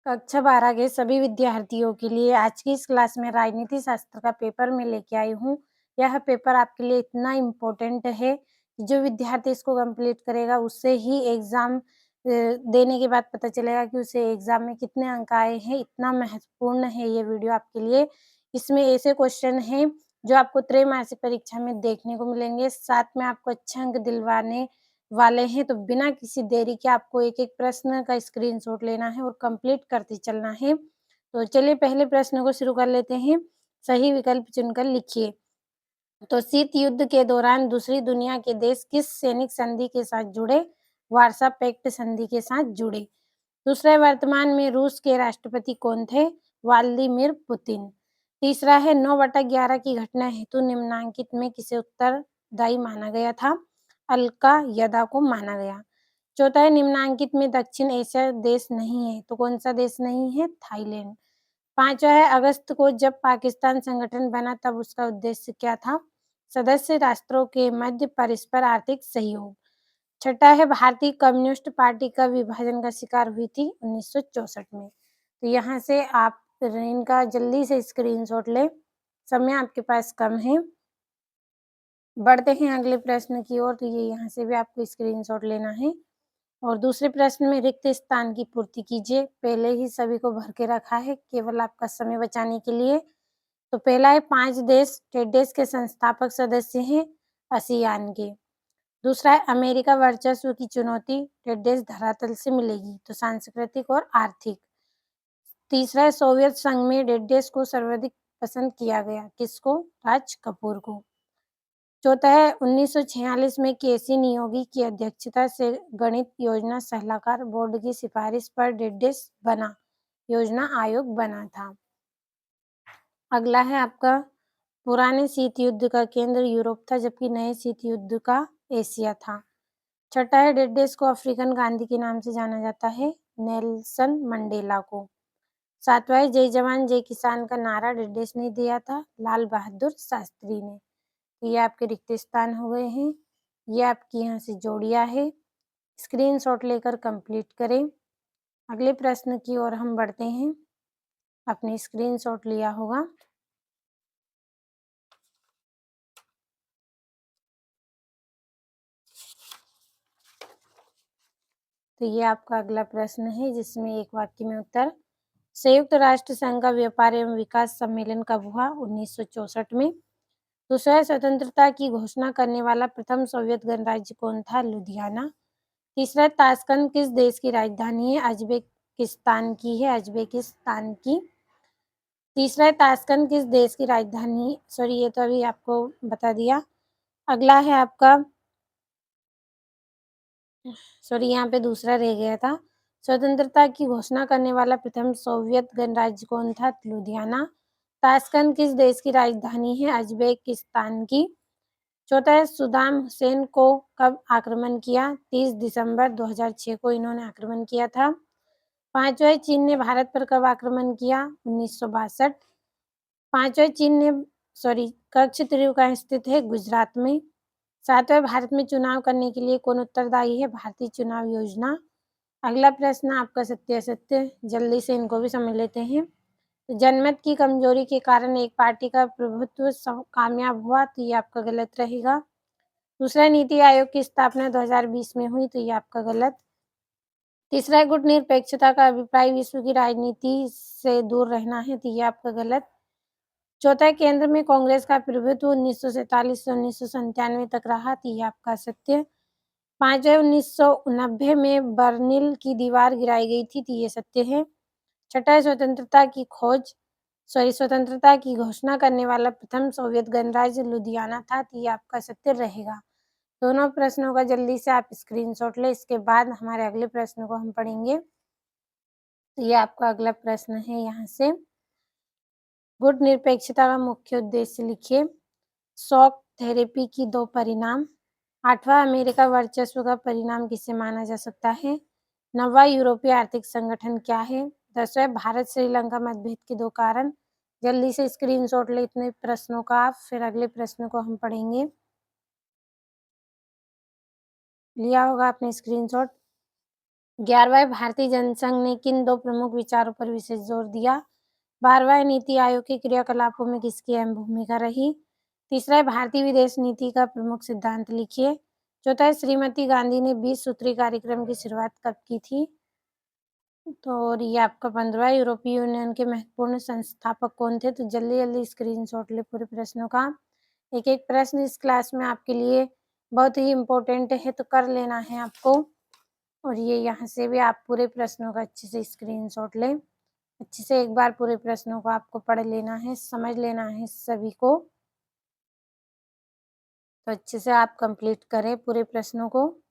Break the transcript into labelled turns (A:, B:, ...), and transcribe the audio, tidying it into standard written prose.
A: कक्षा 12 के सभी विद्यार्थियों के लिए आज की इस क्लास में राजनीति शास्त्र का पेपर मैं लेके आई हूँ। यह पेपर आपके लिए इतना इम्पोर्टेंट है कि जो विद्यार्थी इसको कंप्लीट करेगा उससे ही एग्ज़ाम देने के बाद पता चलेगा कि उसे एग्ज़ाम में कितने अंक आए हैं। इतना महत्वपूर्ण है ये वीडियो आपके लिए। इसमें ऐसे क्वेश्चन हैं जो आपको त्रैमासिक परीक्षा में देखने को मिलेंगे, साथ में आपको अच्छे अंक दिलवाने वाले हैं। तो बिना किसी देरी के आपको एक-एक प्रश्न का स्क्रीनशॉट लेना है और कंप्लीट करते चलना है। तो चलिए पहले प्रश्न को शुरू कर लेते हैं। सही विकल्प चुनकर लिखिए। तो शीत युद्ध के दौरान दूसरी दुनिया के देश किस सैनिक संधि के साथ जुड़े? वार्सा पैक्ट संधि के साथ जुड़े। दूसरा, वर्तमान में रूस के राष्ट्रपति कौन थे? Vladimir Putin. तीसरा है 9/11 की घटना हेतु निम्नांकित में किसे उत्तरदायी माना गया था? अल-कायदा को माना गया। चौथा है निम्नांकित में दक्षिण एशिया देश नहीं है, तो कौन सा देश नहीं है? थाईलैंड। पांचवा है अगस्त को जब पाकिस्तान संगठन बना तब उसका उद्देश्य क्या था? सदस्य राष्ट्रों के मध्य परस्पर आर्थिक सहयोग। छठा है भारतीय कम्युनिस्ट पार्टी का विभाजन का शिकार हुई थी 1964 में। तो यहाँ से आप इनका जल्दी से स्क्रीनशॉट लें, समय आपके पास कम है। बढ़ते हैं अगले प्रश्न की ओर। तो ये यहाँ से भी आपको स्क्रीनशॉट लेना है और दूसरे प्रश्न में रिक्त स्थान की पूर्ति कीजिए। पहले ही सभी को भर के रखा है केवल आपका समय बचाने के लिए। तो पहला है 5 देश टेड्रेस के संस्थापक सदस्य हैं आसियान के। दूसरा है अमेरिका वर्चस्व की चुनौती टेड्रेस धरातल से मिलेगी, तो सांस्कृतिक और आर्थिक। तीसरा है सोवियत संघ में टेड्रेस को सर्वाधिक पसंद किया गया, किसको? राज कपूर को। चौथा है 1946 में केसी नियोगी की अध्यक्षता से गणित योजना सलाहकार बोर्ड की सिफारिश पर टेड्रेस बना योजना आयोग बना था। अगला है आपका पुराने शीत युद्ध का केंद्र यूरोप था जबकि नए शीत युद्ध का एशिया था। छठा है टेड्रेस को अफ्रीकन गांधी के नाम से जाना जाता है, नेल्सन मंडेला को। सातवां है जय जवान जय किसान का नारा टेड्रेस ने दिया था, लाल बहादुर शास्त्री ने। ये आपके रिक्त स्थान हो गए हैं। ये आपकी यहाँ से जोड़ियां है। स्क्रीनशॉट लेकर कंप्लीट करें। अगले प्रश्न की ओर हम बढ़ते हैं। आपने स्क्रीनशॉट लिया होगा। तो ये आपका अगला प्रश्न है जिसमें एक वाक्य में उत्तर। संयुक्त राष्ट्र संघ का व्यापार एवं विकास सम्मेलन कब हुआ? 1964 में। दूसरा, स्वतंत्रता की घोषणा करने वाला प्रथम सोवियत गणराज्य कौन था? लुधियाना। तीसरा, ताशकंद किस देश की राजधानी है? अजबेकिस्तान की है, अजबेकिस्तान की। तीसरा है ताशकंद किस देश की राजधानी, सॉरी ये तो अभी आपको बता दिया। अगला है आपका, सॉरी यहाँ पे दूसरा रह गया था। स्वतंत्रता की घोषणा करने वाला प्रथम सोवियत गणराज्य कौन था? लुधियाना। ताशकंद किस देश की राजधानी है? अजबेकिस्तान की। चौथा है सद्दाम हुसैन को कब आक्रमण किया? 30 दिसंबर 2006 को इन्होंने आक्रमण किया था। पांचवा है चीन ने भारत पर कब आक्रमण किया? 1962। पांचवा चीन ने कक्षत्रिय कहाँ स्थित है? गुजरात में। सातवां भारत में चुनाव करने के लिए कौन उत्तरदायी है? भारतीय चुनाव योजना। अगला प्रश्न आपका सत्य असत्य, जल्दी से इनको भी समझ लेते हैं। तो जनमत की कमजोरी के कारण एक पार्टी का प्रभुत्व कामयाब हुआ, तो ये आपका गलत रहेगा। दूसरा, नीति आयोग की स्थापना 2020 में हुई, तो ये आपका गलत। तीसरा, गुटनिरपेक्षता का अभिप्राय विश्व की राजनीति से दूर रहना है, तो ये आपका गलत। चौथा, केंद्र में कांग्रेस का प्रभुत्व 1947 से 1997 तक रहा, तो ये आपका सत्य। पांचवा, 1990 में बर्लिन की दीवार गिराई गई थी, तो ये सत्य है। छठा, स्वतंत्रता की घोषणा करने वाला प्रथम सोवियत गणराज्य लुधियाना था, तो ये आपका सत्य रहेगा। दोनों प्रश्नों का जल्दी से आप स्क्रीनशॉट लें, इसके बाद हमारे अगले प्रश्न को हम पढ़ेंगे। तो ये आपका अगला प्रश्न है। यहाँ से गुटनिरपेक्षता का मुख्य उद्देश्य लिखिए। शॉक थेरेपी की 2 परिणाम। आठवां, अमेरिका वर्चस्व का परिणाम किसे माना जा सकता है? नौवां, यूरोपीय आर्थिक संगठन क्या है? 10वां, भारत श्रीलंका मतभेद के 2 कारण। जल्दी से स्क्रीनशॉट ले इतने प्रश्नों का आप, फिर अगले प्रश्न को हम पढ़ेंगे। लिया होगा आपने स्क्रीनशॉट। 11वां भारतीय जनसंघ ने किन 2 प्रमुख विचारों पर विशेष जोर दिया? 12वां नीति आयोग के क्रियाकलापों में किसकी अहम भूमिका रही? तीसरा है भारतीय विदेश नीति का प्रमुख सिद्धांत लिखिए। चौथा है श्रीमती गांधी ने 20 सूत्री कार्यक्रम की शुरुआत कब की थी? तो और ये आपका 15वां यूरोपीय यूनियन के महत्वपूर्ण संस्थापक कौन थे? तो जल्दी-जल्दी स्क्रीनशॉट लें पूरे प्रश्नों का। एक-एक प्रश्न इस क्लास में आपके लिए बहुत ही इम्पोर्टेंट है, तो कर लेना है आपको। और ये यहाँ से भी आप पूरे प्रश्नों का अच्छे से स्क्रीनशॉट लें। अच्छे से एक बार पूरे प्रश्नों को आपको पढ़ लेना है, समझ लेना है सभी को। तो अच्छे से आप कंप्लीट करें पूरे प्रश्नों को।